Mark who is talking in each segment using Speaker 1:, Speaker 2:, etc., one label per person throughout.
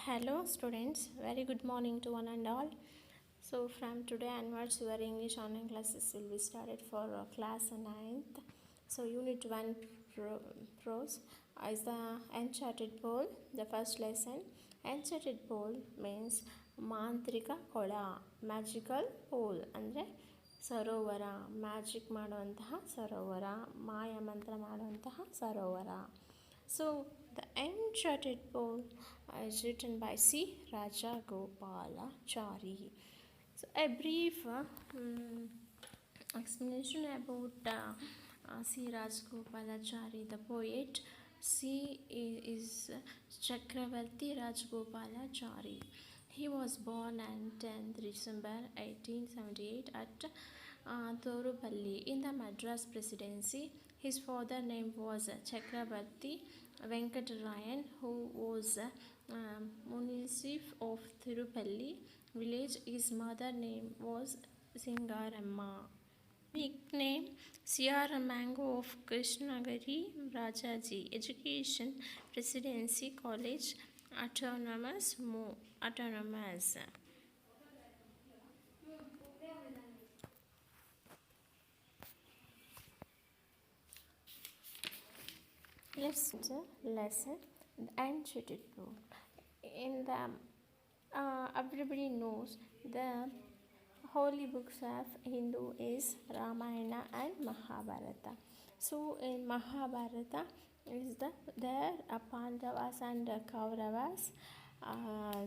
Speaker 1: Hello students, very good morning to one and all. So from today onwards your English online classes will be started for class 9th. So unit 1 prose is the enchanted bowl, the first lesson. Enchanted bowl means ಮಾಂತ್ರಿಕ ಕೊಳ, magical pool ಅಂದರೆ ಸರೋವರ, magic ಮಾಡುವಂತಹ ಸರೋವರ, ಮಾಯ ಮಂತ್ರ ಮಾಡುವಂತಹ ಸರೋವರ. So the Enchanted Bowl is written by C. Rajagopalachari. So a brief explanation about C. Rajagopalachari, the poet. C is Chakravarti Rajagopalachari. He was born on 10th December 1878 at Thorupalli in the Madras Presidency. His father's name was Chakravarti Venkatarayan, who was municip of Thirupalli village. His mother's name was Singaramma. Nickname C.R. Mango of Krishnagiri Rajaji. Education Presidency College Autonomous. Let's the lesson, the Enchanted Bowl. In the everybody knows the holy books of Hindu is Ramayana and Mahabharata. So in Mahabharata is there Pandavas and Kauravas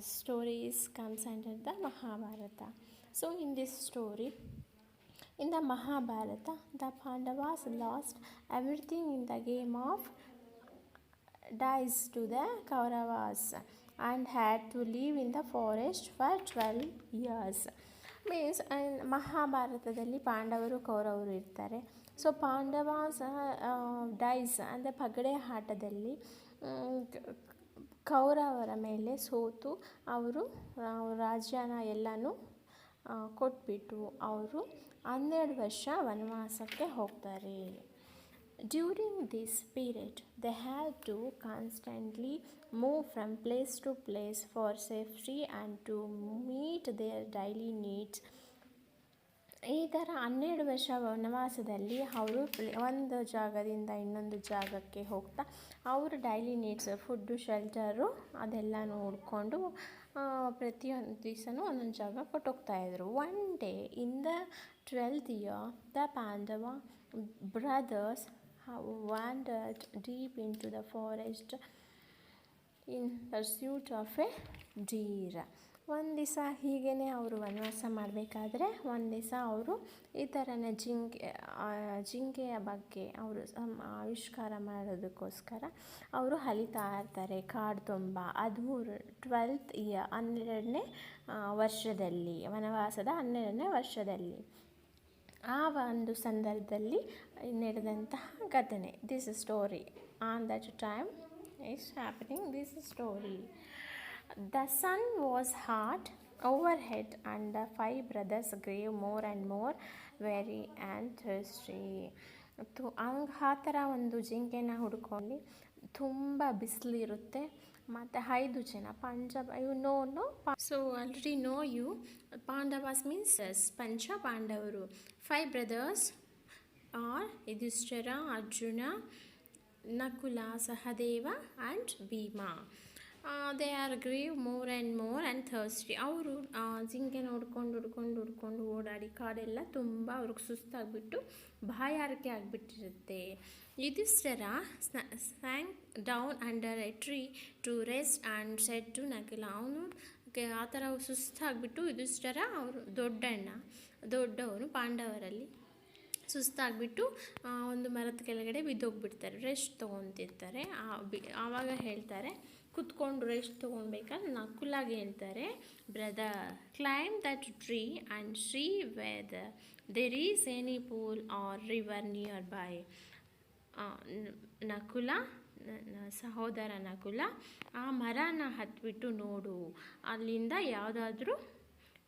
Speaker 1: stories comes under the Mahabharata. So in this story, in the Mahabharata, the Pandavas lost everything in the game of dice to the Kauravas and had to live in the forest for 12 years. Means ಮಹಾಭಾರತದಲ್ಲಿ ಪಾಂಡವರು ಕೌರವರು ಇರ್ತಾರೆ. So Pandavas dies ಅಂದರೆ ಪಗಡೆ ಆಟದಲ್ಲಿ ಕೌರವರ ಮೇಲೆ ಸೋತು ಅವರು ರಾಜ್ಯನ ಎಲ್ಲನೂ ಕೊಟ್ಬಿಟ್ಟು ಅವರು 12 ವರ್ಷ ವನವಾಸಕ್ಕೆ ಹೋಗ್ತಾರೆ. During this period, they had to constantly move from place to place for safety and to meet their daily needs. ಈ ಥರ 12 ವರ್ಷ ವನವಾಸದಲ್ಲಿ ಅವರು ಒಂದು ಜಾಗದಿಂದ ಇನ್ನೊಂದು ಜಾಗಕ್ಕೆ ಹೋಗ್ತಾ ಅವರು ಡೈಲಿ ನೀಡ್ಸ್ ಫುಡ್ಡು ಶೆಲ್ಟರು ಅದೆಲ್ಲ ನೋಡಿಕೊಂಡು ಪ್ರತಿಯೊಂದು ದಿವಸನೂ ಒಂದೊಂದು ಜಾಗ ಕೊಟ್ಟೋಗ್ತಾಯಿದ್ರು. One day in the 12th year, the Pandava brothers wandered deep into the forest in pursuit of a deer. ಒಂದು ದಿವಸ ಹೀಗೇ ಅವರು ವನವಾಸ ಮಾಡಬೇಕಾದ್ರೆ ಒಂದು ದಿವಸ ಅವರು ಈ ಥರನೇ ಜಿಂಕೆಯ ಬಗ್ಗೆ ಅವರು ಆವಿಷ್ಕಾರ ಮಾಡೋದಕ್ಕೋಸ್ಕರ ಅವರು ಅಲಿತಾ ಇರ್ತಾರೆ ಕಾಡು ತುಂಬ. 12th year 12ನೇ ವರ್ಷದಲ್ಲಿ, ವನವಾಸದ 12ನೇ ವರ್ಷದಲ್ಲಿ. ಆ ಒಂದು ಸಂದರ್ಭದಲ್ಲಿ ನಡೆದಂತಹ ಘಟನೆ, this story on that time is happening this story. The sun was hot overhead and the 5 brothers grew more and more weary and thirsty. ಆ ಥರ ಒಂದು ಜಿಂಕೆನ ಹುಡ್ಕೊಂಡು ತುಂಬ ಬಿಸಿಲಿರುತ್ತೆ ಮತ್ತು 5 ಜನ so already know you Pandavas means ಪಂಚ ಪಾಂಡವರು. 5 brothers are Yudhishthira, Arjuna, Nakula, Sahadeva and Bhima. They are grieve more and more and thirsty. ಅವರು ಜಿಂಕೆ ಹುಡ್ಕೊಂಡು ಓಡಾಡಿ ಕಾಡೆಲ್ಲ ತುಂಬ ಅವ್ರಿಗೆ ಸುಸ್ತಾಗಿಬಿಟ್ಟು ಬಾಯಾರಿಕೆ ಆಗಿಬಿಟ್ಟಿರುತ್ತೆ. Yudhishthira sank down under a tree to rest and said to Nakula. ಅವನು ಆ ಥರ ಸುಸ್ತಾಗಿಬಿಟ್ಟು ಯುಧಿಷ್ಠಿರ ಅವರು ದೊಡ್ಡವರು ಪಾಂಡವರಲ್ಲಿ ಸುಸ್ತಾಗಿಬಿಟ್ಟು ಒಂದು ಮರದ ಕೆಳಗಡೆ ಬಿದ್ದೋಗ್ಬಿಡ್ತಾರೆ, ರೆಸ್ಟ್ ತೊಗೊತಿರ್ತಾರೆ. ಆವಾಗ ಹೇಳ್ತಾರೆ, ಕುತ್ಕೊಂಡು ರೆಸ್ಟ್ ತೊಗೊಳ್ಬೇಕಾದ್ರೆ ನಕುಲಾಗೆ ಹೇಳ್ತಾರೆ, brother climb that tree and see whether there is any pool or river nearby. Nakula, ಸಹೋದರ ನಕುಲ, ಆ ಮರನ ಹತ್ಬಿಟ್ಟು ನೋಡು, ಅಲ್ಲಿಂದ ಯಾವುದಾದ್ರೂ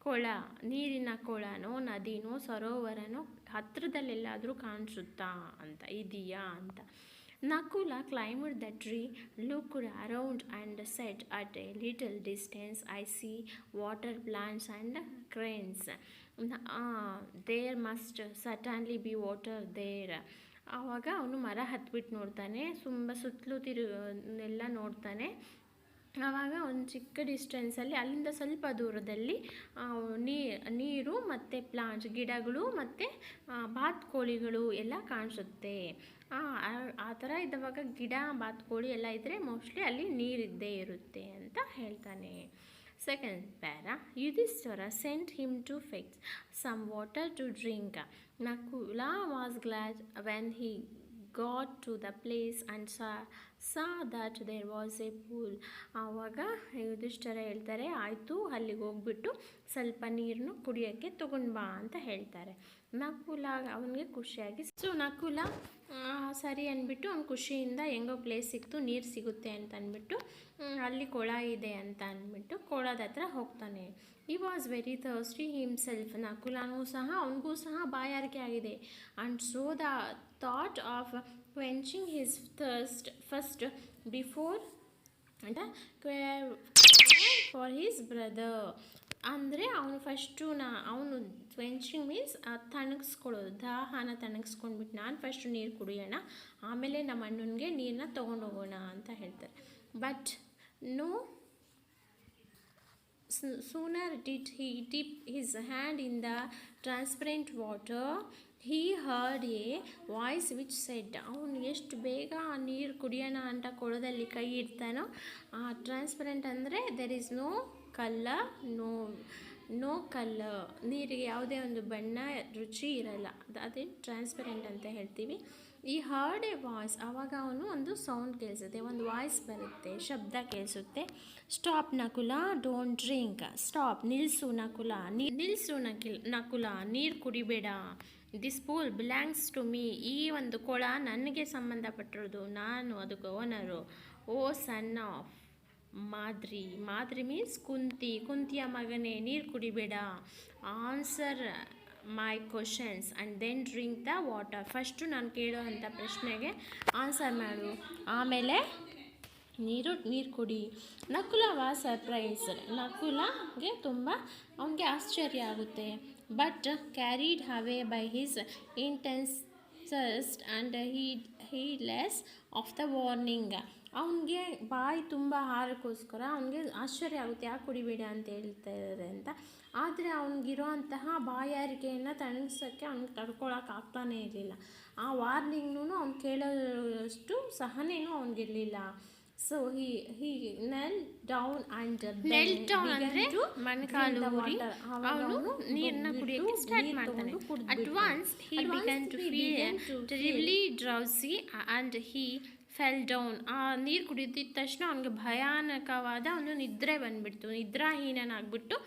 Speaker 1: ಕೊಳ, ನೀರಿನ ಕೊಳನೋ ನದಿನೋ ಸರೋವರನೋ ಹತ್ತಿರದಲ್ಲೆಲ್ಲಾದರೂ ಕಾಣಿಸುತ್ತಾ ಅಂತ, ಇದೆಯಾ ಅಂತ. Nakula climbed the tree, looked around, and said, "At a little distance, I see water plants and cranes. There must certainly be water there." ಆವಾಗ ಅವನು ಮರ ಹತ್ಬಿಟ್ಟು ನೋಡ್ತಾನೆ, ಸುತ್ತಲೂ ಎಲ್ಲ ನೋಡ್ತಾನೆ. ಆವಾಗ ಒಂದು ಚಿಕ್ಕ ಡಿಸ್ಟೆನ್ಸಲ್ಲಿ, ಅಲ್ಲಿಂದ ಸ್ವಲ್ಪ ದೂರದಲ್ಲಿ ನೀರು ಮತ್ತು ಪ್ಲಾಂಟ್ಸ್, ಗಿಡಗಳು ಮತ್ತು ಬಾತುಕೋಳಿಗಳು ಎಲ್ಲ ಕಾಣಿಸುತ್ತೆ. ಆ ಥರ ಇದ್ದವಾಗ ಗಿಡ, ಬಾತುಕೋಳಿ ಎಲ್ಲ ಇದ್ದರೆ ಮೋಸ್ಟ್ಲಿ ಅಲ್ಲಿ ನೀರಿದ್ದೇ ಇರುತ್ತೆ ಅಂತ ಹೇಳ್ತಾನೆ. Second para, Yudhishthira sent him to fetch some water to drink. Nakula was glad when he got to the place and saw that there was a pool. ಆವಾಗ ಯುಧಿಷ್ಠಿರ ಹೇಳ್ತಾರೆ, ಆಯಿತು, ಅಲ್ಲಿಗೆ ಹೋಗ್ಬಿಟ್ಟು ಸ್ವಲ್ಪ ನೀರನ್ನು ಕುಡಿಯೋಕ್ಕೆ ತೊಗೊಂಡು ಬಾ ಅಂತ ಹೇಳ್ತಾರೆ. ನಕುಲ ಅವನಿಗೆ ಖುಷಿಯಾಗಿ, ನಕುಲ ಸರಿ ಅಂದ್ಬಿಟ್ಟು ಅವ್ನು ಖುಷಿಯಿಂದ ಹೆಂಗೋ ಪ್ಲೇಸ್ ಸಿಕ್ತು, ನೀರು ಸಿಗುತ್ತೆ ಅಂತ ಅಂದ್ಬಿಟ್ಟು ಅಲ್ಲಿ ಕೊಳ ಇದೆ ಅಂತ ಅಂದ್ಬಿಟ್ಟು ಕೊಳದ ಹತ್ರ ಹೋಗ್ತಾನೆ. He was very thirsty himself. ನಕುಲನೂ ಸಹ, ಅವನಿಗೂ ಸಹ ಬಾಯಾರಿಕೆ ಆಗಿದೆ. And so the thought of quenching his thirst first before for his brother. ಅಂದರೆ ಅವನು ಫಸ್ಟು ಅವನು ಕ್ವೆಂಚಿಂಗ್ ಮೀನ್ಸ್ ತಣಗಿಸ್ಕೊಳ್ಳೋದು, ದಾಹನ ತಣಗಿಸ್ಕೊಂಡ್ಬಿಟ್ಟು ನಾನು ಫಸ್ಟು ನೀರು ಕುಡಿಯೋಣ, ಆಮೇಲೆ ನಮ್ಮ ಅಣ್ಣನಿಗೆ ನೀರನ್ನ ತೊಗೊಂಡು ಹೋಗೋಣ ಅಂತ ಹೇಳ್ತಾರೆ. But no sooner did he dip his hand in the transparent water, he heard a voice which said, ಅವನು ಎಷ್ಟು ಬೇಗ ನೀರು ಕುಡಿಯೋಣ ಅಂತ ಕೊಳದಲ್ಲಿ ಕೈ ಇಡ್ತಾನೋ, ಟ್ರಾನ್ಸ್ಪರೆಂಟ್ ಅಂದರೆ there is no colour, no colour, ನೀರಿಗೆ ಯಾವುದೇ ಒಂದು ಬಣ್ಣ, ರುಚಿ ಇರಲ್ಲ, ಅದೇ ಟ್ರಾನ್ಸ್ಪರೆಂಟ್ ಅಂತ ಹೇಳ್ತೀವಿ. ಈ ಹರ್ಡ್ ಎ ವಾಯ್ಸ್, ಆವಾಗ ಅವನು ಒಂದು ಸೌಂಡ್ ಕೇಳಿಸುತ್ತೆ, ಒಂದು ವಾಯ್ಸ್ ಬರುತ್ತೆ, ಶಬ್ದ ಕೇಳಿಸುತ್ತೆ. Stop Nakula, don't drink. Stop, ನಿಲ್ಲಿಸು ನಕುಲ, ನಿಲ್ಲಿಸು ನಕುಲ, ನೀರು ಕುಡಿಬೇಡ. This pool belongs to me, ಈ ಒಂದು ಕೊಳ ನನಗೆ ಸಂಬಂಧಪಟ್ಟಿರೋದು, ನಾನು ಅದಕ್ಕೆ owner. O son of Madri, Madri means ಕುಂತಿಯ ಮಗನೇ, ನೀರು ಕುಡಿಬೇಡ. Answer my questions and then drink the water. First ನಾನು ಕೇಳೋ ಅಂಥ ಪ್ರಶ್ನೆಗೆ ಆನ್ಸರ್ ಮಾಡು, ಆಮೇಲೆ ನೀರು ಕುಡಿ. ನಕುಲ ವಾಸ್ ಸರ್ಪ್ರೈಸ್ಡ್, ನಕುಲಗೆ ತುಂಬ ಅವನಿಗೆ ಆಶ್ಚರ್ಯ ಆಗುತ್ತೆ. But carried away by his intense thirst and heedless of the warning. ಅವನಿಗೆ ಬಾಯಿ ತುಂಬ ಆಹಾರಕ್ಕೋಸ್ಕರ ಅವನಿಗೆ ಆಶ್ಚರ್ಯ ಆಗುತ್ತೆ, ಯಾಕೆ ಕುಡಿಬೇಡ ಅಂತ ಹೇಳ್ತಾ ಇದ್ದಾರೆ ಅಂತ. ಆದರೆ ಅವನಿಗಿರೋ ಅಂತಹ ಬಾಯಾರಿಕೆಯನ್ನು ತಣಿಸೋಕ್ಕೆ ಅವ್ನಿಗೆ ತಡ್ಕೊಳಕ್ಕೆ ಆಗ್ತಾನೇ ಇರಲಿಲ್ಲ. ಆ ವಾರ್ನಿಂಗ್ನೂ ಅವ್ನು ಕೇಳೋಷ್ಟು ಸಹನೇನೂ ಅವನಿಗಿರಲಿಲ್ಲ. So he knelt down and ಅಂದರೆ ಮೊಣಕಾಲು ಊರಿ ಅವನು ನೀರನ್ನ ಕುಡಿಯೋಕ್ಕೆ ಸ್ಟಾರ್ಟ್ ಮಾಡ್ತಾನೆ. At once he began to feel terribly drowsy and he fell down. ಆ ನೀರು ಕುಡಿದಿದ್ದ ತಕ್ಷಣ ಅವನಿಗೆ ಭಯಾನಕವಾದ ಒಂದು ನಿದ್ರೆ ಬಂದುಬಿಡ್ತು, ನಿದ್ರಾಹೀನನಾಗ್ಬಿಟ್ಟು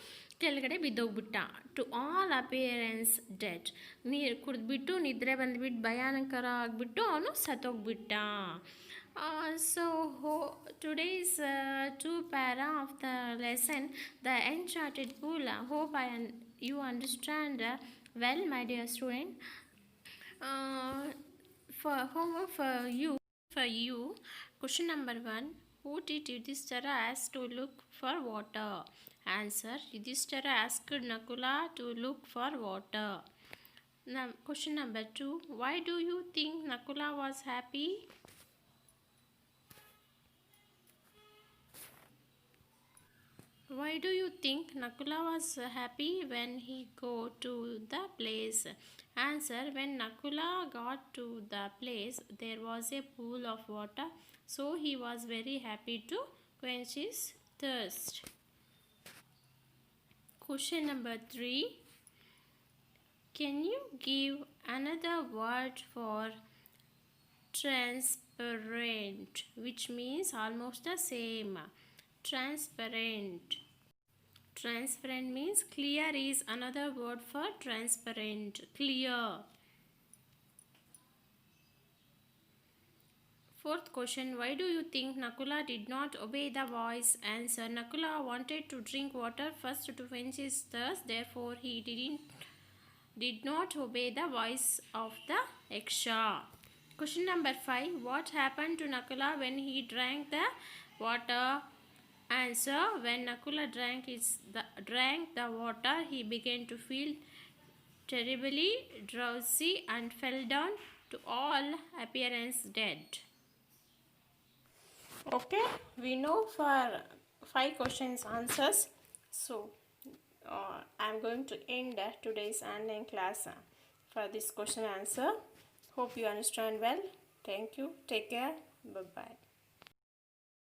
Speaker 1: ಕೆಳಗಡೆ ಬಿದ್ದೋಗ್ಬಿಟ್ಟ. ಟು ಆಲ್ ಅಪಿಯರೆನ್ಸ್ ಡೆಡ್, ನೀರು ಕುಡಿದ್ಬಿಟ್ಟು ನಿದ್ರೆ ಬಂದುಬಿಟ್ಟು ಭಯಾನಕರ ಆಗಿಬಿಟ್ಟು ಅವನು ಸತ್ತೋಗ್ಬಿಟ್ಟ. So today's two para of the lesson, the enchanted pool. Hope you understand well, my dear student. For homework for you, question number 1, who did Yudhishthira ask to look for water? Answer, Yudhishthira asked Nakula to look for water. Now question number 2, why do you think Nakula was happy? Why do you think Nakula was happy when he go to the place? Answer, when Nakula got to the place, there was a pool of water, so he was very happy to quench his thirst. Question number 3, can you give another word for transparent, which means almost the same? Transparent. Transparent means clear is another word for transparent, clear. Fourth question, why do you think Nakula did not obey the voice? Answer, Nakula wanted to drink water first to quench his thirst, therefore he did not obey the voice of the Yaksha. Question number 5. What happened to Nakula when he drank the water? Answer. When Nakula drank the water, he began to feel terribly drowsy and fell down to all appearance dead. Okay, we know for 5 questions answers. So, I'm going to end today's online class for this question answer. Hope you understand well. Thank you. Take care. Bye bye.